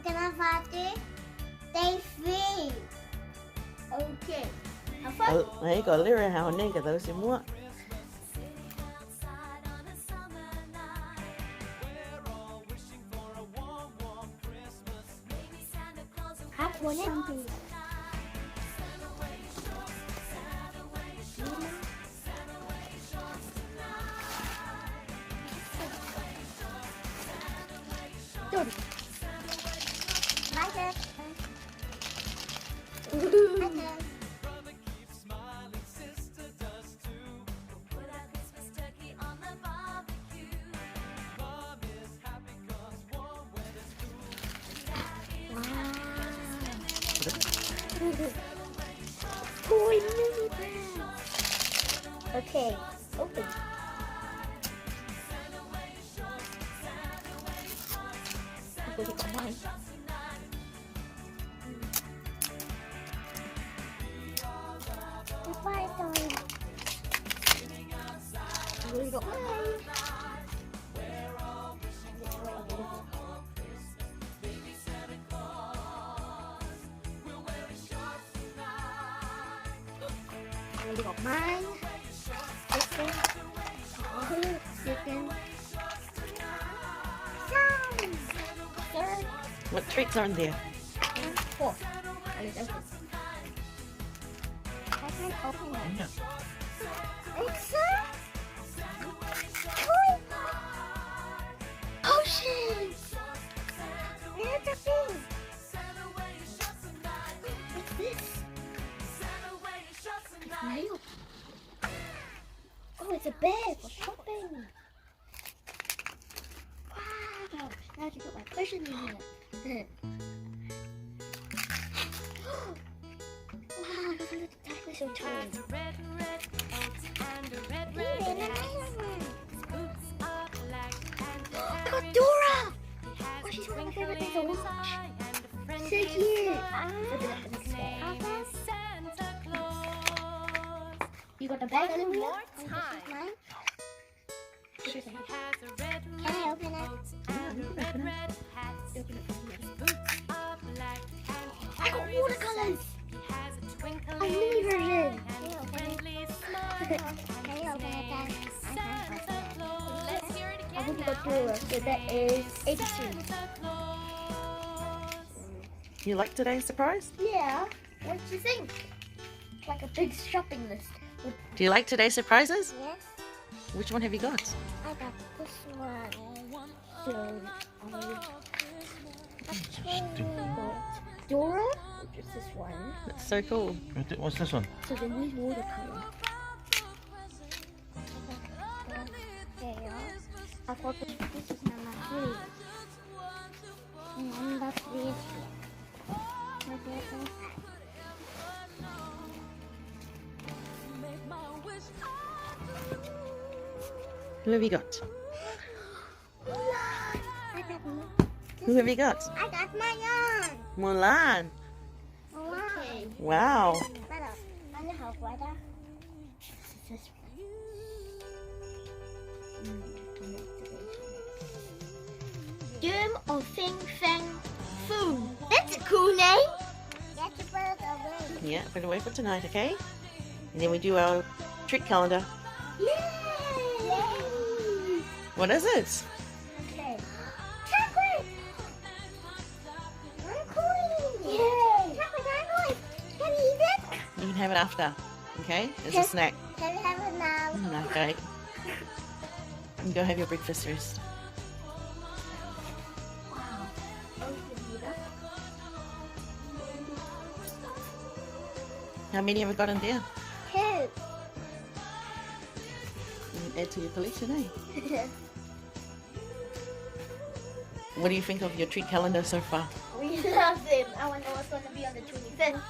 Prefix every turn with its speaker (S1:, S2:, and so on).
S1: Gonna party. Day 3. Okay. Have fun.
S2: Nãy có lira hào nên cả tao xin mua.
S1: Have one empty. Good. My turn. My turn. Toy mini bags. Okay, open. Put it on mine. Goodbye, Toy. Put it on mine. I got mine. Second. Second. Third.
S2: What treats are in there?
S1: And fourth. Let's open. I can't open it.
S2: Yeah.
S1: It's a toy potion. It's a thing. What's this? It's mail. Oh, it's a bag for shopping. Wow. Now I can put my cushion in here. Wow, look at the dinosaur toy. I got Dora! Oh, she's one of my favorite things to watch. So cute. Open up the next bag. You got the bag in here? This is mine. This is mine. Can I open it? Open it. I got watercolors! A mini version! Can you open it? Can you open it, Dad? I can't open it. I think got Dora, so that is 82.
S2: You like today's surprise?
S1: Yeah. What do you think? Like a big shopping list.
S2: Do you like today's surprises?
S1: Yes.
S2: Which one have you got?
S1: I got this one. So, Dora, which is this one.
S2: That's so cool.
S3: What's this one?
S1: So then these watercolor. I thought this is number 3. Number 3.
S2: Who have you got?
S1: I got
S2: Who have you got?
S1: I got my own.
S2: Mulan.
S1: Okay.
S2: Wow.
S1: I know how weather. This is Doom of Fing Fang Foon. That's a cool name. That's a bird away.
S2: Yeah, put it away for tonight, okay? And then we do our trick calendar.
S1: Yay!
S2: What is it?
S1: Okay. Chocolate! I'm cool! Yay! Chocolate, I'm cool! Can we eat it?
S2: You can have it after, okay? It's a snack.
S1: Can we have it now?
S2: Okay. You go have your breakfast first.
S1: Wow.
S2: How many have we got in there?
S1: 2.
S2: You can add to your collection, eh? What do you think of your treat calendar so far?
S1: We love it. I wonder what's going to be on the 25th.